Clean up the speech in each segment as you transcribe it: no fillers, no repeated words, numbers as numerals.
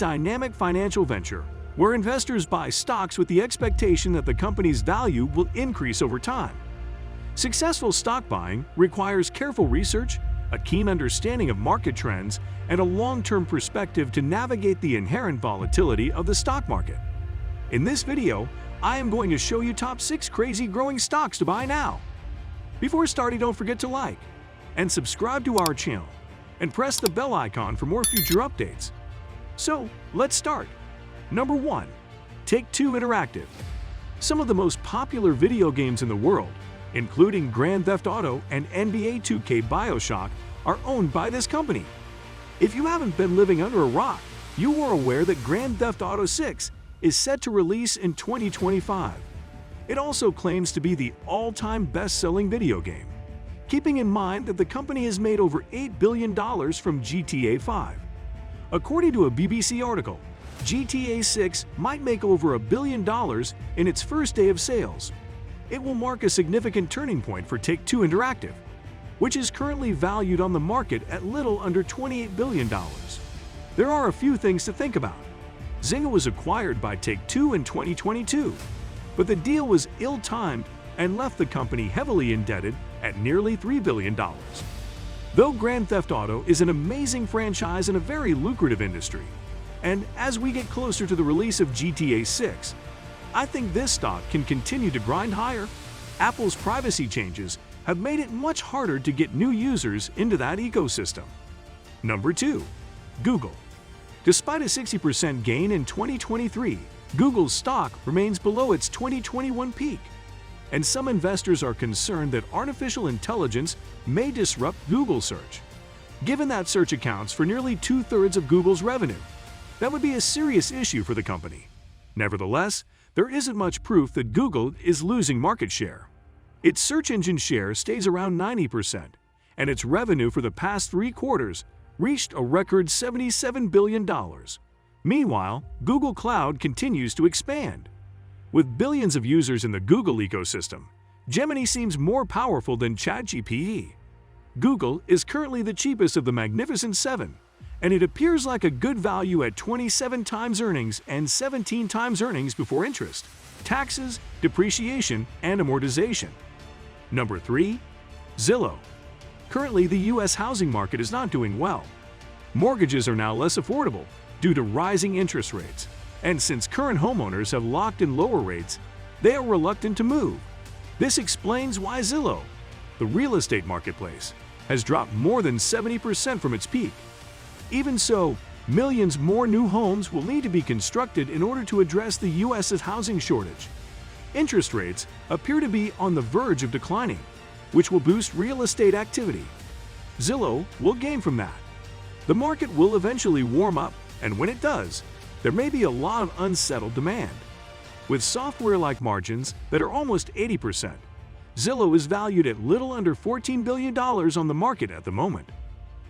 dynamic financial venture where investors buy stocks with the expectation that the company's value will increase over time. Successful stock buying requires careful research, a keen understanding of market trends, and a long-term perspective to navigate the inherent volatility of the stock market. In this video, I am going to show you top 6 crazy growing stocks to buy now. Before starting, don't forget to like and subscribe to our channel and press the bell icon for more future updates. So, let's start. Number 1. Take-Two Interactive. Some of the most popular video games in the world, including Grand Theft Auto and NBA 2K BioShock, are owned by this company. If you haven't been living under a rock, you are aware that Grand Theft Auto 6 is set to release in 2025. It also claims to be the all-time best-selling video game, keeping in mind that the company has made over $8 billion from GTA 5. According to a BBC article, GTA 6 might make over $1 billion in its first day of sales. It will mark a significant turning point for Take-Two Interactive, which is currently valued on the market at little under $28 billion. There are a few things to think about. Zynga was acquired by Take-Two in 2022, but the deal was ill-timed and left the company heavily indebted at nearly $3 billion. Though Grand Theft Auto is an amazing franchise in a very lucrative industry, and as we get closer to the release of GTA 6, I think this stock can continue to grind higher. Apple's privacy changes have made it much harder to get new users into that ecosystem. Number 2. Google. Despite a 60% gain in 2023, Google's stock remains below its 2021 peak, and some investors are concerned that artificial intelligence may disrupt Google search. Given that search accounts for nearly 2/3 of Google's revenue, that would be a serious issue for the company. Nevertheless, there isn't much proof that Google is losing market share. Its search engine share stays around 90%, and its revenue for the past 3 quarters reached a record $77 billion. Meanwhile, Google Cloud continues to expand. With billions of users in the Google ecosystem, Gemini seems more powerful than ChatGPT. Google is currently the cheapest of the Magnificent 7, and it appears like a good value at 27 times earnings and 17 times earnings before interest, taxes, depreciation, and amortization. Number 3. Zillow. Currently, the U.S. housing market is not doing well. Mortgages are now less affordable due to rising interest rates, and since current homeowners have locked in lower rates, they are reluctant to move. This explains why Zillow, the real estate marketplace, has dropped more than 70% from its peak. Even so, millions more new homes will need to be constructed in order to address the U.S.'s housing shortage. Interest rates appear to be on the verge of declining, which will boost real estate activity. Zillow will gain from that. The market will eventually warm up, and when it does, there may be a lot of unsettled demand. With software-like margins that are almost 80%, Zillow is valued at little under $14 billion on the market at the moment.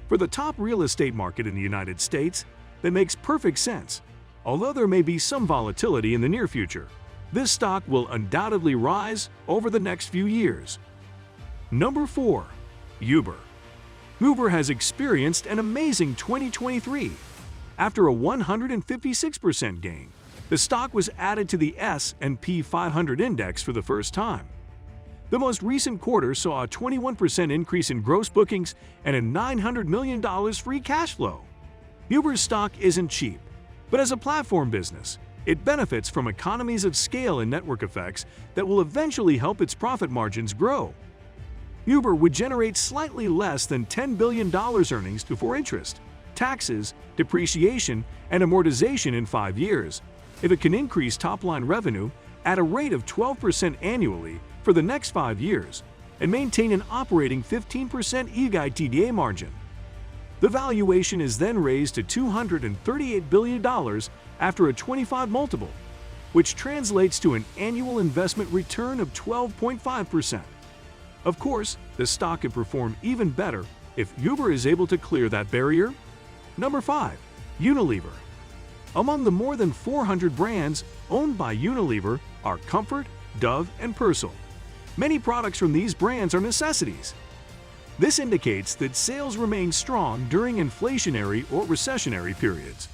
For the top real estate market in the United States, that makes perfect sense. Although there may be some volatility in the near future, this stock will undoubtedly rise over the next few years. Number 4. Uber. Uber has experienced an amazing 2023. After a 156% gain, the stock was added to the S&P 500 index for the first time. The most recent quarter saw a 21% increase in gross bookings and a $900 million free cash flow. Uber's stock isn't cheap, but as a platform business, it benefits from economies of scale and network effects that will eventually help its profit margins grow. Uber would generate slightly less than $10 billion earnings before interest, taxes, depreciation, and amortization in 5 years, if it can increase top-line revenue at a rate of 12% annually for the next 5 years and maintain an operating 15% EBITDA margin. The valuation is then raised to $238 billion after a 25 multiple, which translates to an annual investment return of 12.5%. Of course, the stock could perform even better if Uber is able to clear that barrier. Number 5. Unilever. Among the more than 400 brands owned by Unilever are Comfort, Dove, and Persil. Many products from these brands are necessities. This indicates that sales remain strong during inflationary or recessionary periods.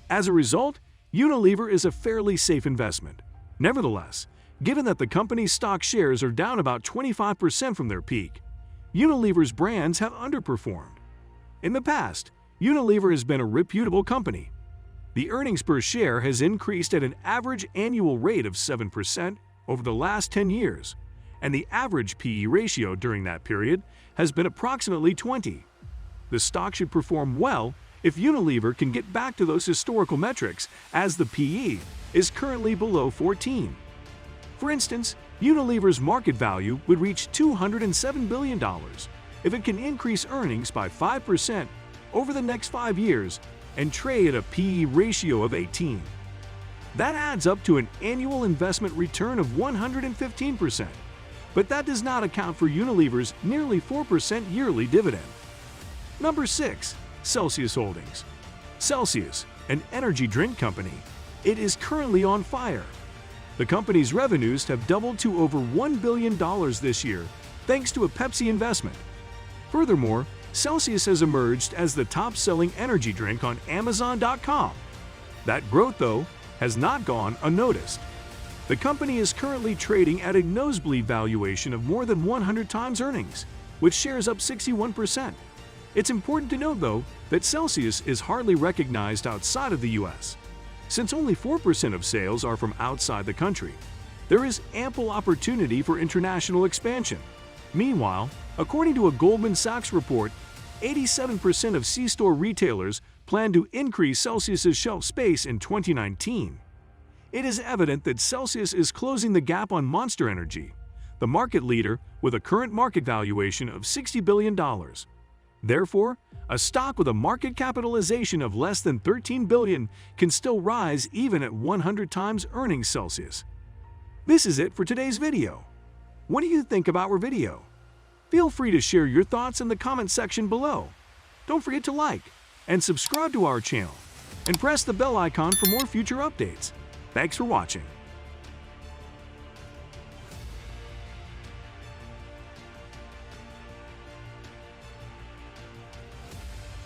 As a result, Unilever is a fairly safe investment. Nevertheless, given that the company's stock shares are down about 25% from their peak, Unilever's brands have underperformed. In the past, Unilever has been a reputable company. The earnings per share has increased at an average annual rate of 7% over the last 10 years, and the average PE ratio during that period has been approximately 20. The stock should perform well if Unilever can get back to those historical metrics, as the PE is currently below 14. For instance, Unilever's market value would reach $207 billion if it can increase earnings by 5% over the next 5 years and trade at a PE ratio of 18. That adds up to an annual investment return of 115%, but that does not account for Unilever's nearly 4% yearly dividend. Number 6. Celsius Holdings. Celsius, an energy drink company, it is currently on fire. The company's revenues have doubled to over $1 billion this year thanks to a Pepsi investment. Furthermore, Celsius has emerged as the top-selling energy drink on Amazon.com. That growth, though, has not gone unnoticed. The company is currently trading at a nosebleed valuation of more than 100 times earnings, with shares up 61%. It's important to note, though, that Celsius is hardly recognized outside of the U.S. Since only 4% of sales are from outside the country, there is ample opportunity for international expansion. Meanwhile, according to a Goldman Sachs report, 87% of C-store retailers plan to increase Celsius's shelf space in 2019. It is evident that Celsius is closing the gap on Monster Energy, the market leader with a current market valuation of $60 billion. Therefore, a stock with a market capitalization of less than $13 billion can still rise even at 100 times earnings Celsius. This is it for today's video. What do you think about our video? Feel free to share your thoughts in the comment section below. Don't forget to like and subscribe to our channel and press the bell icon for more future updates. Thanks for watching.